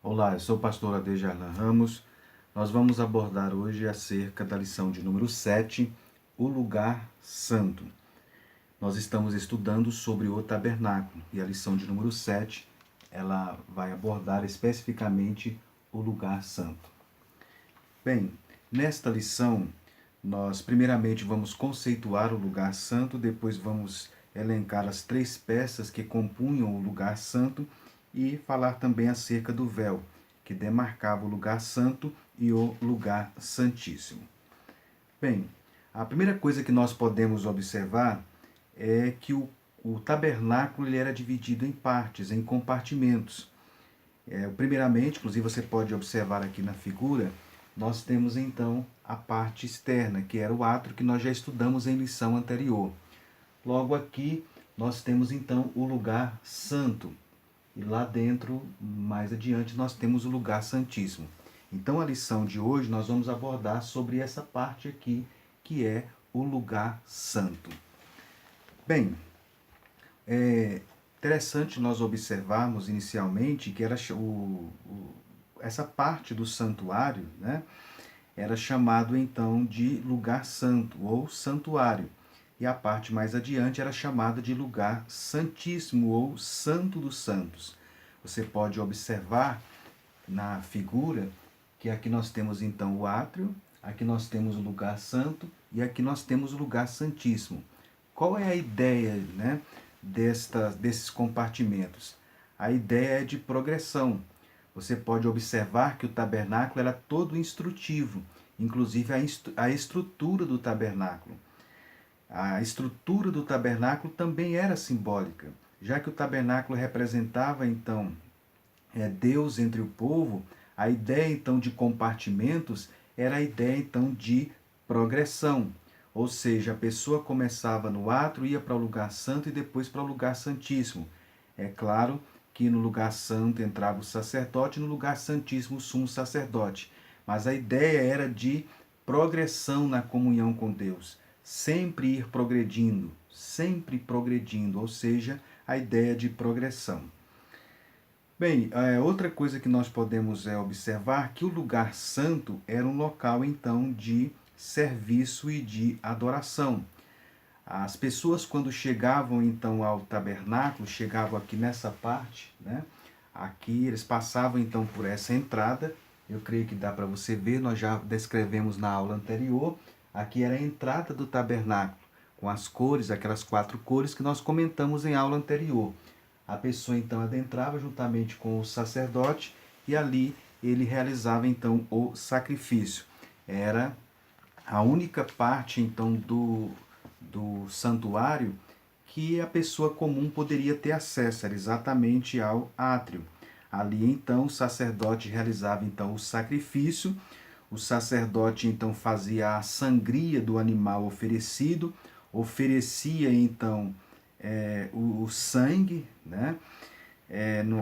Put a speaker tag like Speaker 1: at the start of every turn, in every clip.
Speaker 1: Olá, eu sou o pastor Adejarlan Ramos. Nós vamos abordar hoje acerca da lição de número 7, o lugar santo. Nós estamos estudando sobre o tabernáculo e a lição de número 7, ela vai abordar especificamente o lugar santo. Bem, nesta lição, nós primeiramente vamos conceituar o lugar santo, depois vamos elencar as 3 peças que compunham o lugar santo e falar também acerca do véu, que demarcava o lugar santo e o lugar santíssimo. Bem, a primeira coisa que nós podemos observar é que o tabernáculo ele era dividido em partes, em compartimentos. Primeiramente, inclusive você pode observar aqui na figura, nós temos então a parte externa, que era o átrio que nós já estudamos em lição anterior. Logo aqui, nós temos então o lugar santo. E lá dentro, mais adiante, nós temos o lugar santíssimo. Então, a lição de hoje nós vamos abordar sobre essa parte aqui, que é o lugar santo. Bem, é interessante nós observarmos inicialmente que era essa parte do santuário, né, era chamado então de lugar santo ou santuário. E a parte mais adiante era chamada de lugar santíssimo ou santo dos santos. Você pode observar na figura que aqui nós temos então o átrio, aqui nós temos o lugar santo e aqui nós temos o lugar santíssimo. Qual é a ideia, né, desses compartimentos? A ideia é de progressão. Você pode observar que o tabernáculo era todo instrutivo, inclusive a estrutura do tabernáculo. A estrutura do tabernáculo também era simbólica, já que o tabernáculo representava então Deus entre o povo. A ideia então de compartimentos era a ideia então de progressão, ou seja, a pessoa começava no átrio, ia para o lugar santo e depois para o lugar santíssimo. É claro que no lugar santo entrava o sacerdote, no lugar santíssimo o sumo sacerdote, mas a ideia era de progressão na comunhão com Deus, sempre progredindo, ou seja, a ideia de progressão. Bem, outra coisa que nós podemos observar que o lugar santo era um local então de serviço e de adoração. As pessoas quando chegavam então ao tabernáculo, chegavam aqui nessa parte, né? Aqui eles passavam então por essa entrada. Eu creio que dá para você ver, nós já descrevemos na aula anterior. Aqui era a entrada do tabernáculo, com as cores, aquelas 4 cores que nós comentamos em aula anterior. A pessoa então adentrava juntamente com o sacerdote e ali ele realizava então o sacrifício. Era a única parte então do santuário que a pessoa comum poderia ter acesso, era exatamente ao átrio. Ali então o sacerdote realizava então o sacrifício, o sacerdote então fazia a sangria do animal oferecido, oferecia então o sangue, né?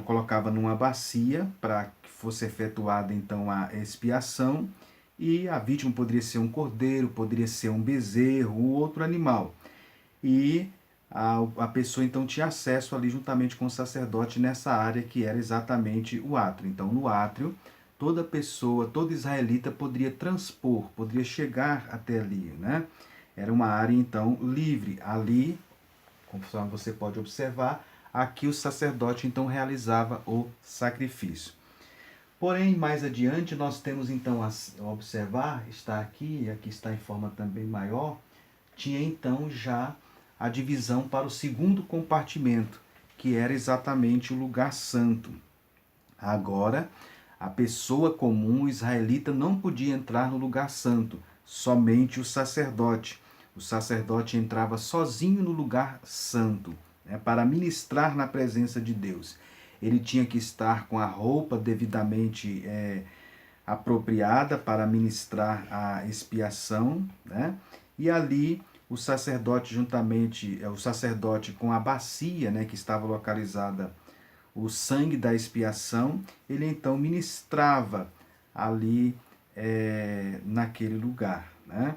Speaker 1: Colocava numa bacia para que fosse efetuada então a expiação, e a vítima poderia ser um cordeiro, poderia ser um bezerro, ou outro animal. E a pessoa então tinha acesso ali juntamente com o sacerdote nessa área que era exatamente o átrio. Então no átrio, toda pessoa, todo israelita poderia transpor, poderia chegar até ali, né? Era uma área então livre. Ali, conforme você pode observar, aqui o sacerdote então realizava o sacrifício. Porém, mais adiante, nós temos então a observar, está aqui, e aqui está em forma também maior, tinha então já a divisão para o segundo compartimento, que era exatamente o lugar santo. Agora, a pessoa comum, o israelita, não podia entrar no lugar santo, somente o sacerdote. O sacerdote entrava sozinho no lugar santo, né, para ministrar na presença de Deus. Ele tinha que estar com a roupa devidamente apropriada para ministrar a expiação, né? E ali o sacerdote o sacerdote com a bacia, né, que estava localizada o sangue da expiação, ele então ministrava ali naquele lugar, né?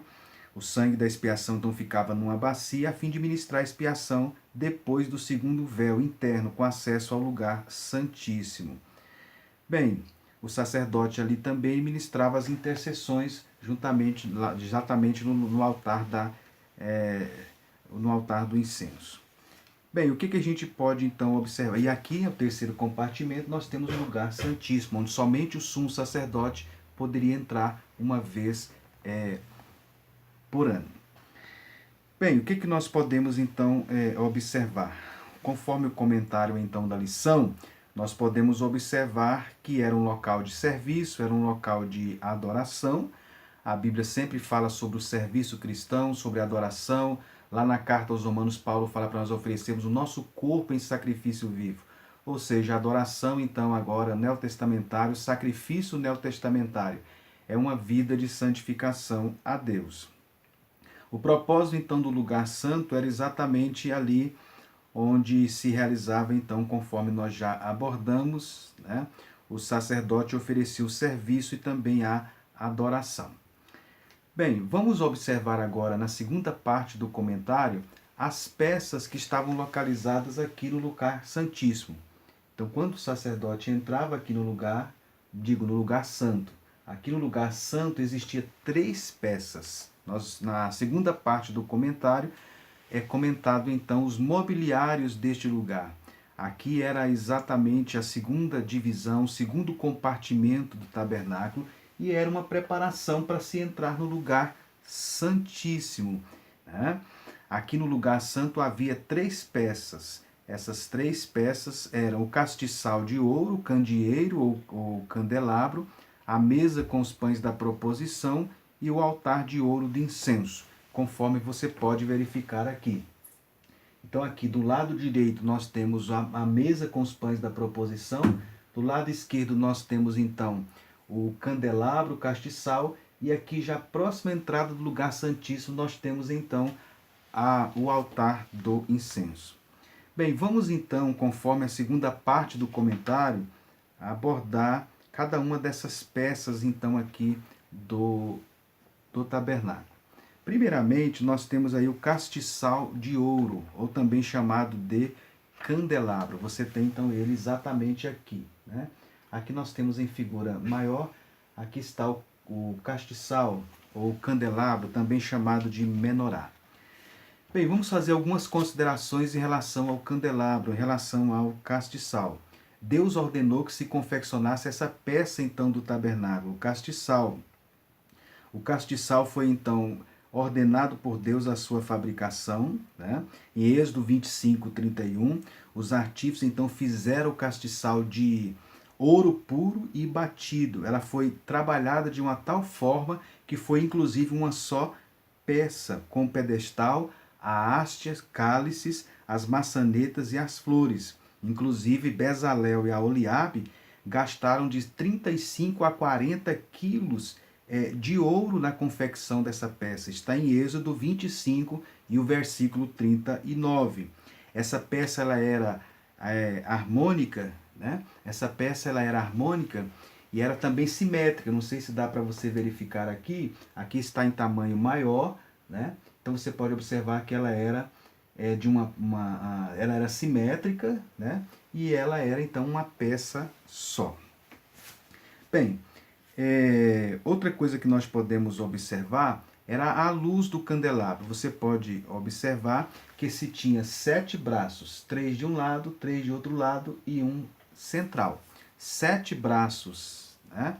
Speaker 1: O sangue da expiação então ficava numa bacia a fim de ministrar a expiação depois do segundo véu interno, com acesso ao lugar santíssimo. Bem, o sacerdote ali também ministrava as intercessões juntamente, exatamente no altar no altar do incenso. Bem, o que a gente pode então observar? E aqui no terceiro compartimento nós temos o lugar santíssimo, onde somente o sumo sacerdote poderia entrar uma vez por ano. Bem, o que nós podemos então observar? Conforme o comentário então da lição, nós podemos observar que era um local de serviço, era um local de adoração. A Bíblia sempre fala sobre o serviço cristão, sobre a adoração. Lá na carta aos Romanos, Paulo fala para nós oferecermos o nosso corpo em sacrifício vivo. Ou seja, a adoração então agora neotestamentário, sacrifício neotestamentário, é uma vida de santificação a Deus. O propósito então do lugar santo era exatamente ali onde se realizava então, conforme nós já abordamos, né? O sacerdote oferecia o serviço e também a adoração. Bem, vamos observar agora na segunda parte do comentário as peças que estavam localizadas aqui no lugar santíssimo. Então, quando o sacerdote entrava aqui no lugar, no lugar santo, aqui no lugar santo existia 3 peças. Na segunda parte do comentário é comentado então os mobiliários deste lugar. Aqui era exatamente a segunda divisão, o segundo compartimento do tabernáculo, e era uma preparação para se entrar no lugar santíssimo, né? Aqui no lugar santo havia 3 peças. Essas 3 peças eram o castiçal de ouro, o candeeiro ou candelabro, a mesa com os pães da proposição e o altar de ouro de incenso, conforme você pode verificar aqui. Então aqui do lado direito nós temos a mesa com os pães da proposição, do lado esquerdo nós temos então o candelabro, o castiçal, e aqui já próxima à entrada do lugar santíssimo nós temos então o altar do incenso. Bem, vamos então, conforme a segunda parte do comentário, abordar cada uma dessas peças então aqui do tabernáculo. Primeiramente, nós temos aí o castiçal de ouro, ou também chamado de candelabro. Você tem então ele exatamente aqui, né? Aqui nós temos em figura maior, aqui está o castiçal, ou candelabro, também chamado de menorá. Bem, vamos fazer algumas considerações em relação ao candelabro, em relação ao castiçal. Deus ordenou que se confeccionasse essa peça então do tabernáculo, o castiçal. O castiçal foi então ordenado por Deus a sua fabricação, né? Em Êxodo 25, 31, os artífices então fizeram o castiçal de ouro puro e batido. Ela foi trabalhada de uma tal forma que foi inclusive uma só peça, com pedestal, a hastes, cálices, as maçanetas e as flores. Inclusive Bezalel e Aholiabe gastaram de 35 a 40 quilos de ouro na confecção dessa peça. Está em Êxodo 25 e o versículo 39. Essa peça ela era harmônica, né? Essa peça ela era harmônica e era também simétrica. Não sei se dá para você verificar aqui. Aqui está em tamanho maior, né? Então você pode observar que ela era ela era simétrica, né? E ela era então uma peça só. Bem, outra coisa que nós podemos observar era a luz do candelabro. Você pode observar que se tinha 7 braços, 3 de um lado, 3 de outro lado e um central. 7 braços, né?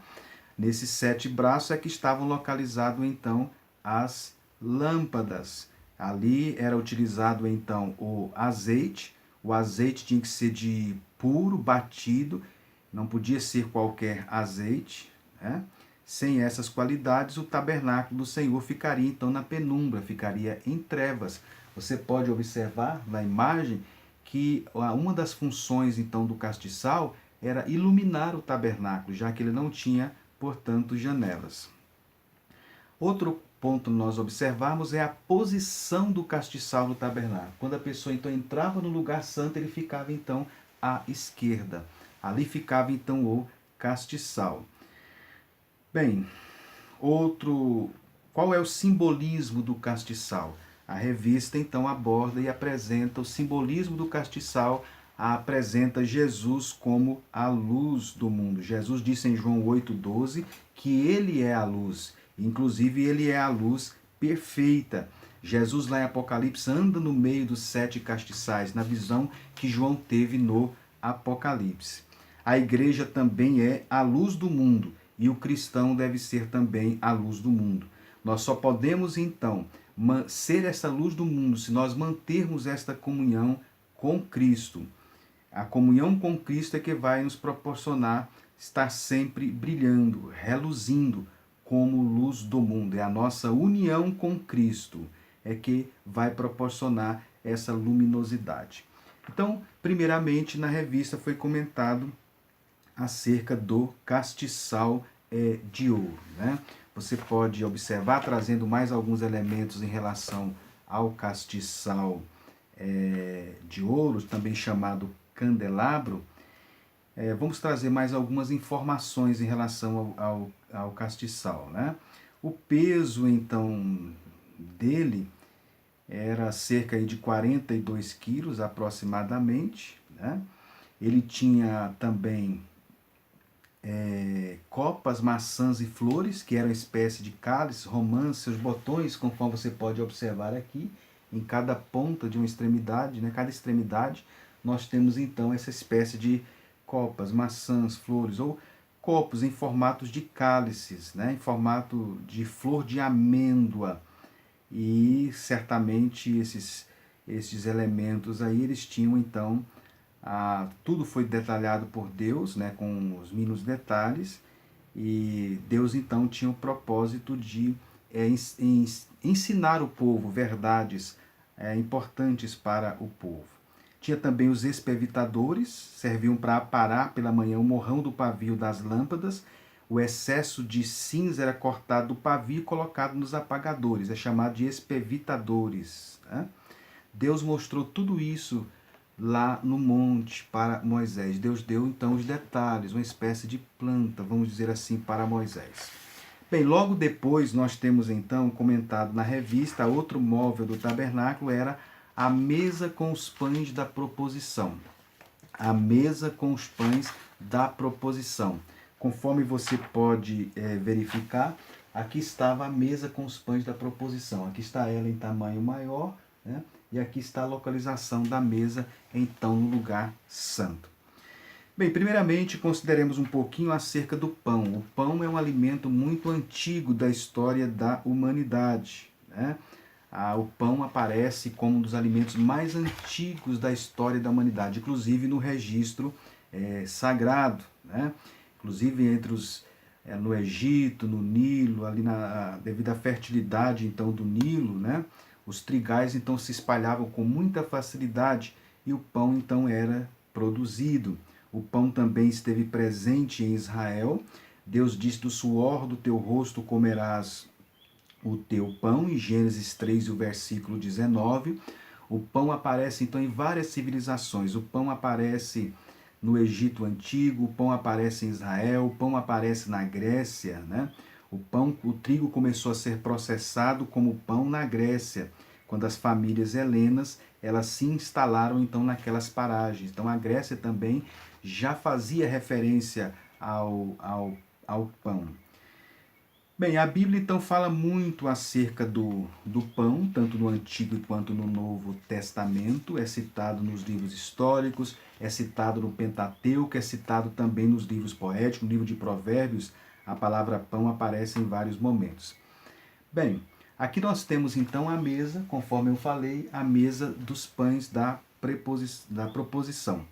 Speaker 1: Nesses 7 braços é que estavam localizados então as lâmpadas. Ali era utilizado então o azeite tinha que ser de puro, batido, não podia ser qualquer azeite, né? Sem essas qualidades, o tabernáculo do Senhor ficaria então na penumbra, ficaria em trevas. Você pode observar na imagem que uma das funções então do castiçal era iluminar o tabernáculo, já que ele não tinha, portanto, janelas. Outro ponto nós observarmos é a posição do castiçal no tabernáculo. Quando a pessoa então entrava no lugar santo, ele ficava então à esquerda. Ali ficava então o castiçal. Bem, qual é o simbolismo do castiçal? A revista então aborda e apresenta o simbolismo do castiçal apresenta Jesus como a luz do mundo. Jesus disse em João 8,12 que ele é a luz, inclusive ele é a luz perfeita. Jesus lá em Apocalipse anda no meio dos 7 castiçais, na visão que João teve no Apocalipse. A igreja também é a luz do mundo e o cristão deve ser também a luz do mundo. Nós só podemos então ser essa luz do mundo se nós mantermos esta comunhão com Cristo. A comunhão com Cristo é que vai nos proporcionar estar sempre brilhando, reluzindo como luz do mundo. É a nossa união com Cristo é que vai proporcionar essa luminosidade. Então, primeiramente, na revista foi comentado acerca do castiçal de ouro, né? Você pode observar, trazendo mais alguns elementos em relação ao castiçal de ouro, também chamado candelabro. Vamos trazer mais algumas informações em relação ao castiçal, né? O peso, então, dele era cerca de 42 quilos aproximadamente, né? Ele tinha também copas, maçãs e flores, que eram espécie de cálices, romãs, seus botões, conforme você pode observar aqui, em cada ponta de uma extremidade, né? Cada extremidade, nós temos então essa espécie de copas, maçãs, flores, ou copos em formatos de cálices, né? Em formato de flor de amêndoa. E certamente esses elementos aí, eles tinham então, tudo foi detalhado por Deus, né, com os mínimos detalhes, e Deus então tinha o propósito de ensinar o povo verdades importantes para o povo. Tinha também os espevitadores, serviam para aparar pela manhã o morrão do pavio das lâmpadas. O excesso de cinza era cortado do pavio e colocado nos apagadores, é chamado de espevitadores, né? Deus mostrou tudo isso lá no monte para Moisés. Deus deu então os detalhes, uma espécie de planta, vamos dizer assim, para Moisés. Bem, logo depois nós temos então comentado na revista, outro móvel do tabernáculo era a mesa com os pães da proposição. A mesa com os pães da proposição. Conforme você pode verificar, aqui estava a mesa com os pães da proposição. Aqui está ela em tamanho maior, né? E aqui está a localização da mesa, então, no lugar santo. Bem, primeiramente, consideremos um pouquinho acerca do pão. O pão é um alimento muito antigo da história da humanidade, né? O pão aparece como um dos alimentos mais antigos da história da humanidade, inclusive no registro sagrado, né? Inclusive no Egito, no Nilo, ali devido à fertilidade então do Nilo, né? Os trigais então se espalhavam com muita facilidade e o pão então era produzido. O pão também esteve presente em Israel. Deus diz: do suor do teu rosto comerás o teu pão, em Gênesis 3, o versículo 19. O pão aparece então em várias civilizações. O pão aparece no Egito Antigo, o pão aparece em Israel, o pão aparece na Grécia, né? O trigo começou a ser processado como pão na Grécia, quando as famílias helenas elas se instalaram então naquelas paragens. Então a Grécia também já fazia referência ao pão. Bem, a Bíblia então fala muito acerca do pão, tanto no Antigo quanto no Novo Testamento. É citado nos livros históricos, é citado no Pentateuco, é citado também nos livros poéticos, no livro de Provérbios. A palavra pão aparece em vários momentos. Bem, aqui nós temos então a mesa, conforme eu falei, a mesa dos pães da proposição.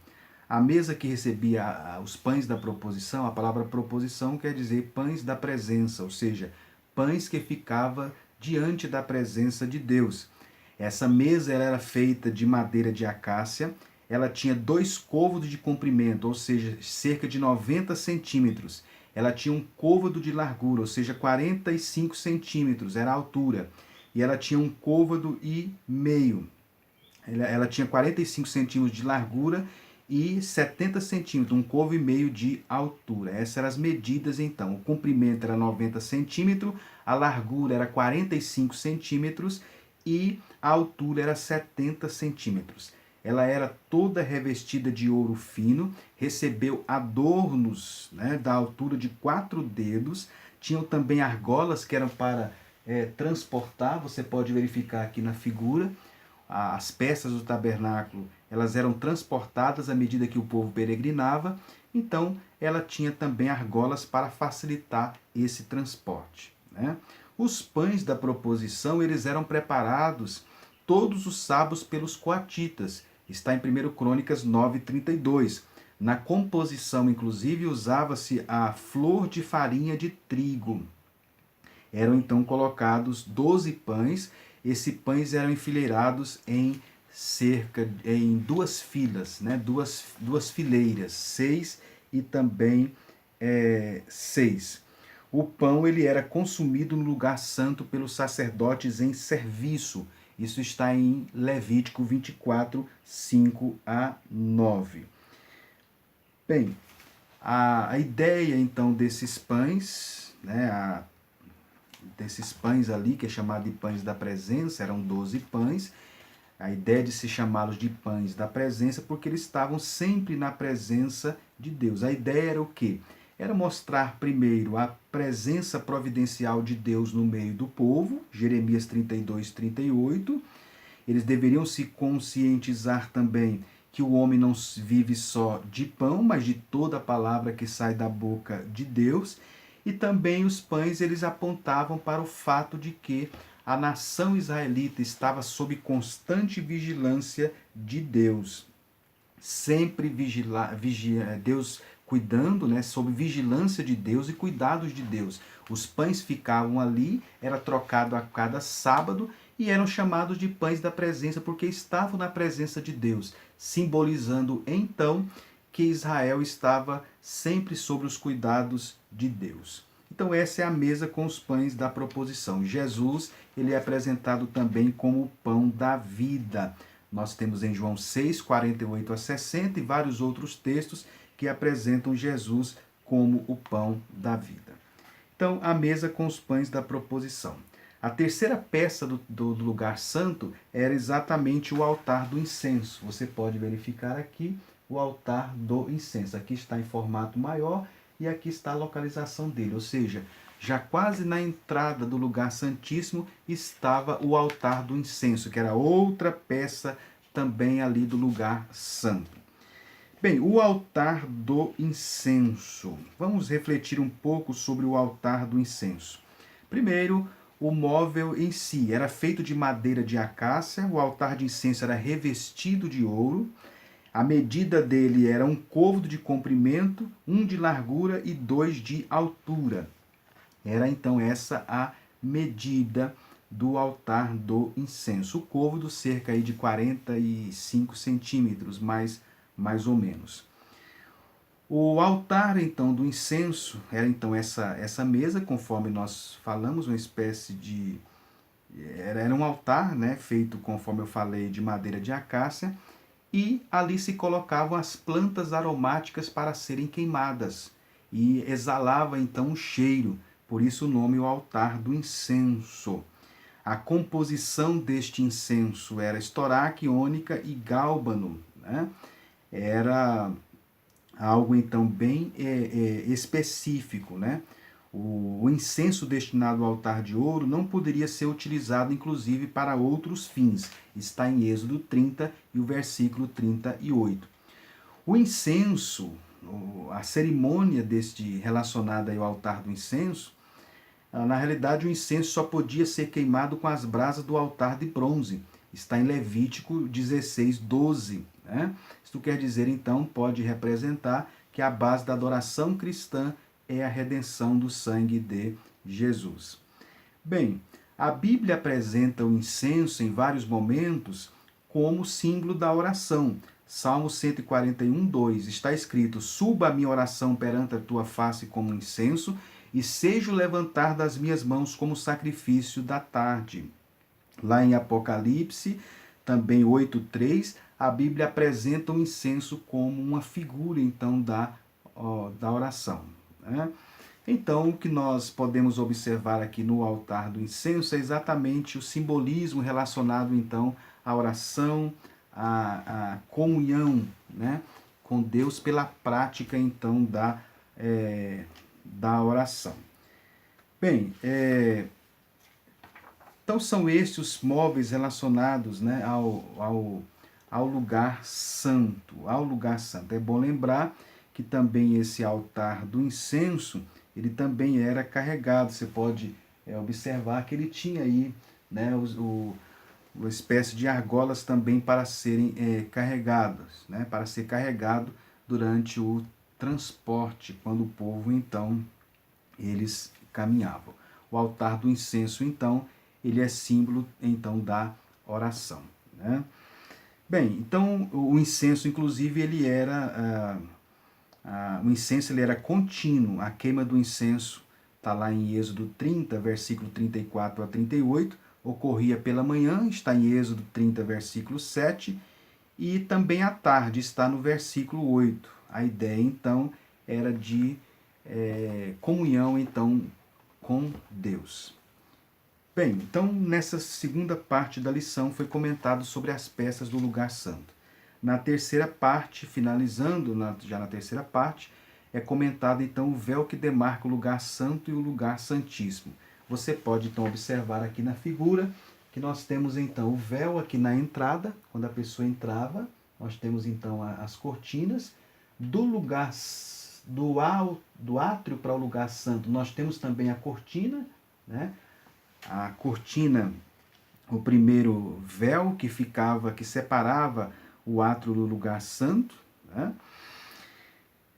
Speaker 1: A mesa que recebia os pães da proposição, a palavra proposição quer dizer pães da presença, ou seja, pães que ficava diante da presença de Deus. Essa mesa ela era feita de madeira de acácia, ela tinha 2 côvados de comprimento, ou seja, cerca de 90 centímetros. Ela tinha um côvado de largura, ou seja, 45 centímetros era a altura. E ela tinha um côvado e meio. Ela tinha 45 centímetros de largura e 70 centímetros, um côvado e meio de altura. Essas eram as medidas então. O comprimento era 90 centímetros, a largura era 45 centímetros e a altura era 70 centímetros. ela era toda revestida de ouro fino, recebeu adornos, né, da altura de 4 dedos, tinham também argolas que eram para transportar, você pode verificar aqui na figura, as peças do tabernáculo, elas eram transportadas à medida que o povo peregrinava, então ela tinha também argolas para facilitar esse transporte, né? Os pães da proposição, eles eram preparados todos os sábados pelos coatitas, está em 1 Crônicas 9:32. Na composição, inclusive, usava-se a flor de farinha de trigo. Eram então colocados 12 pães. Esses pães eram enfileirados em 2 filas, né? duas fileiras, 6 e também 6. O pão ele era consumido no lugar santo pelos sacerdotes em serviço. Isso está em Levítico 24, 5 a 9. Bem, a ideia então desses pães, né, desses pães ali, que é chamado de pães da presença, eram 12 pães. A ideia de se chamá-los de pães da presença, porque eles estavam sempre na presença de Deus. A ideia era o quê? Era mostrar primeiro a presença providencial de Deus no meio do povo, Jeremias 32:38. Eles deveriam se conscientizar também que o homem não vive só de pão, mas de toda a palavra que sai da boca de Deus. E também os pães, eles apontavam para o fato de que a nação israelita estava sob constante vigilância de Deus. Sempre Deus cuidando, né, sob vigilância de Deus e cuidados de Deus. Os pães ficavam ali, era trocado a cada sábado e eram chamados de pães da presença porque estavam na presença de Deus, simbolizando então que Israel estava sempre sob os cuidados de Deus. Então essa é a mesa com os pães da proposição. Jesus, ele é apresentado também como o pão da vida. Nós temos em João 6, 48 a 60 e vários outros textos que apresentam Jesus como o pão da vida. Então, a mesa com os pães da proposição. A terceira peça do lugar santo era exatamente o altar do incenso. Você pode verificar aqui o altar do incenso. Aqui está em formato maior e aqui está a localização dele, ou seja, já quase na entrada do lugar santíssimo estava o altar do incenso, que era outra peça também ali do lugar santo. Bem, o altar do incenso. Vamos refletir um pouco sobre o altar do incenso. Primeiro, o móvel em si era feito de madeira de acácia, o altar de incenso era revestido de ouro, a medida dele era 1 côvado de comprimento, 1 de largura e 2 de altura. Era então essa a medida do altar do incenso. O côvado cerca aí de 45 centímetros, mais ou menos. O altar então do incenso era então essa mesa, conforme nós falamos, uma espécie de era um altar, né, feito conforme eu falei de madeira de acácia, e ali se colocavam as plantas aromáticas para serem queimadas e exalava então um cheiro, por isso o nome o altar do incenso. A composição deste incenso era estoraque, ônica e gálbano, né? Era algo então bem específico, né? O incenso destinado ao altar de ouro não poderia ser utilizado, inclusive, para outros fins. Está em Êxodo 30 e o versículo 38. O incenso, a cerimônia relacionada ao altar do incenso, na realidade o incenso só podia ser queimado com as brasas do altar de bronze. Está em Levítico 16, 12. Né? Isso quer dizer, então, pode representar que a base da adoração cristã é a redenção do sangue de Jesus. Bem, a Bíblia apresenta o incenso em vários momentos como símbolo da oração. Salmo 141, 2 está escrito: suba a minha oração perante a tua face como incenso, e seja o levantar das minhas mãos como sacrifício da tarde. Lá em Apocalipse, também 8:3, a Bíblia apresenta o incenso como uma figura, então, da oração. Né? Então, o que nós podemos observar aqui no altar do incenso é exatamente o simbolismo relacionado, então, à oração, a comunhão, né, com Deus pela prática, então, da oração. Bem, então são estes os móveis relacionados, né, ao lugar santo. Ao lugar santo. É bom lembrar que também esse altar do incenso, ele também era carregado. Você pode observar que ele tinha aí, né, uma espécie de argolas também para serem carregadas, né, para ser carregado durante o transporte, quando o povo, então, eles caminhavam. O altar do incenso, então, ele é símbolo, então, da oração, né? Bem, então, o incenso, inclusive, ele era... o incenso ele era contínuo. A queima do incenso está lá em Êxodo 30, versículo 34 a 38, ocorria pela manhã, está em Êxodo 30, versículo 7, e também à tarde, está no versículo 8. A ideia, então, era de comunhão, então, com Deus. Bem, então, nessa segunda parte da lição foi comentado sobre as peças do lugar santo. Na terceira parte, finalizando já na terceira parte, é comentado então o véu que demarca o lugar santo e o lugar santíssimo. Você pode então observar aqui na figura que nós temos então o véu aqui na entrada, quando a pessoa entrava, nós temos então as cortinas. Do lugar do átrio para o lugar santo, nós temos também a cortina, né? A cortina, o primeiro véu que separava o átrio do lugar santo, né?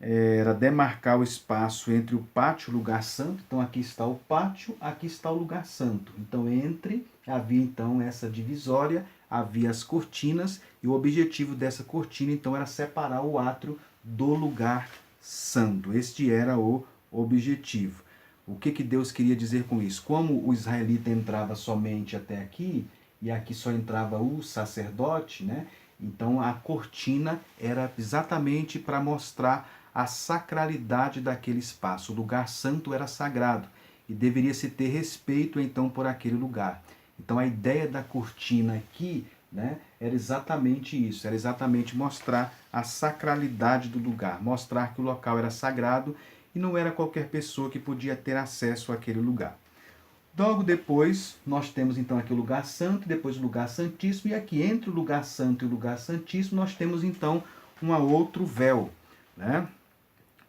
Speaker 1: Era demarcar o espaço entre o pátio e o lugar santo. Então aqui está o pátio, aqui está o lugar santo. Então havia então essa divisória, havia as cortinas, e o objetivo dessa cortina então era separar o átrio do lugar santo. Este era o objetivo. O que Deus queria dizer com isso? Como o israelita entrava somente até aqui, e aqui só entrava o sacerdote, né? Então a cortina era exatamente para mostrar a sacralidade daquele espaço. O lugar santo era sagrado e deveria se ter respeito então por aquele lugar. Então a ideia da cortina aqui, né, era exatamente isso, era exatamente mostrar a sacralidade do lugar, mostrar que o local era sagrado e não era qualquer pessoa que podia ter acesso àquele lugar. Logo depois, nós temos então aqui o lugar santo, depois o lugar santíssimo, e aqui entre o lugar santo e o lugar santíssimo nós temos então um outro véu, né?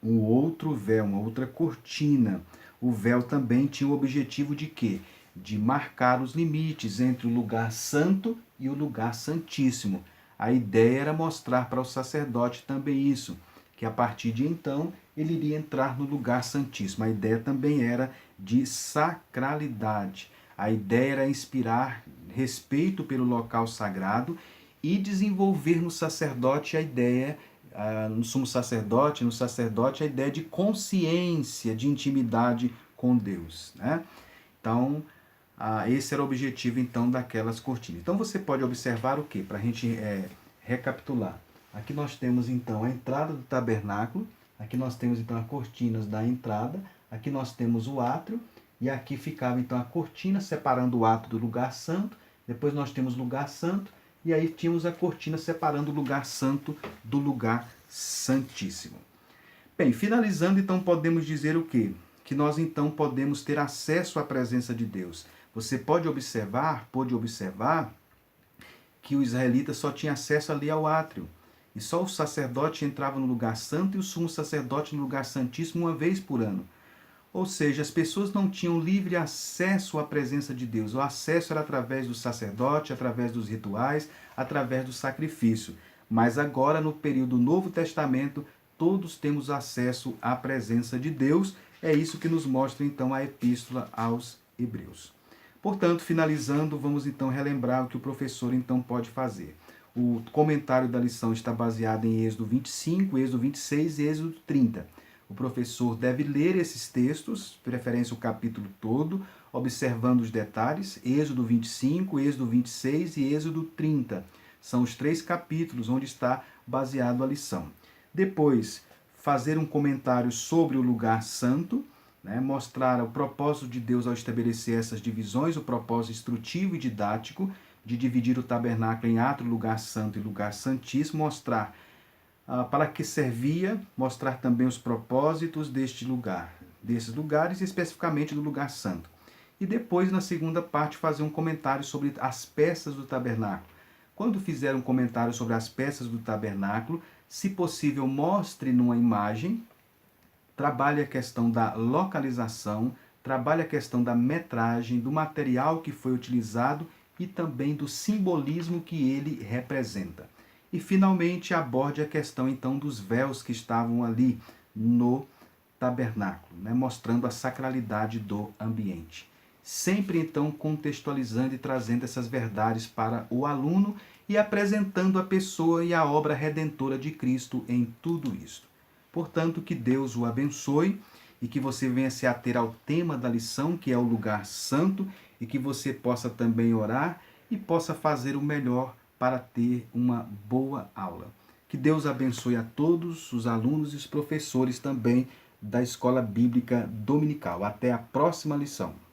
Speaker 1: Um outro véu, uma outra cortina. O véu também tinha o objetivo de quê? De marcar os limites entre o lugar santo e o lugar santíssimo. A ideia era mostrar para o sacerdote também isso, que a partir de então ele iria entrar no lugar santíssimo. A ideia também era de sacralidade. A ideia era inspirar respeito pelo local sagrado e desenvolver no sacerdote a ideia, no sumo sacerdote, no sacerdote, a ideia de consciência, de intimidade com Deus, né? Então, esse era o objetivo então daquelas cortinas. Então você pode observar o que? Para a gente recapitular. Aqui nós temos então a entrada do tabernáculo, aqui nós temos então as cortinas da entrada, aqui nós temos o átrio, e aqui ficava então a cortina separando o átrio do lugar santo, depois nós temos o lugar santo, e aí tínhamos a cortina separando o lugar santo do lugar santíssimo. Bem, finalizando, então podemos dizer o quê? Que nós então podemos ter acesso à presença de Deus. Você pôde observar que o israelita só tinha acesso ali ao átrio. E só o sacerdote entrava no lugar santo e o sumo sacerdote no lugar santíssimo uma vez por ano. Ou seja, as pessoas não tinham livre acesso à presença de Deus. O acesso era através do sacerdote, através dos rituais, através do sacrifício. Mas agora, no período do Novo Testamento, todos temos acesso à presença de Deus. É isso que nos mostra, então, a Epístola aos Hebreus. Portanto, finalizando, vamos então relembrar o que o professor então pode fazer. O comentário da lição está baseado em Êxodo 25, Êxodo 26 e Êxodo 30. O professor deve ler esses textos, de preferência o capítulo todo, observando os detalhes. Êxodo 25, Êxodo 26 e Êxodo 30. São os 3 capítulos onde está baseado a lição. Depois, fazer um comentário sobre o lugar santo, né? Mostrar o propósito de Deus ao estabelecer essas divisões, o propósito instrutivo e didático. de dividir o tabernáculo em átrio, lugar santo e lugar santíssimo, mostrar para que servia, mostrar também os propósitos deste lugar, desses lugares, especificamente do lugar santo. E depois, na segunda parte, fazer um comentário sobre as peças do tabernáculo. Quando fizer um comentário sobre as peças do tabernáculo, se possível, mostre numa imagem, trabalhe a questão da localização, trabalhe a questão da metragem, do material que foi utilizado e também do simbolismo que ele representa. E, finalmente, aborde a questão, então, dos véus que estavam ali no tabernáculo, né, mostrando a sacralidade do ambiente. Sempre, então, contextualizando e trazendo essas verdades para o aluno e apresentando a pessoa e a obra redentora de Cristo em tudo isso. Portanto, que Deus o abençoe e que você venha se ater ao tema da lição, que é o lugar santo, e que você possa também orar e possa fazer o melhor para ter uma boa aula. Que Deus abençoe a todos os alunos e os professores também da Escola Bíblica Dominical. Até a próxima lição.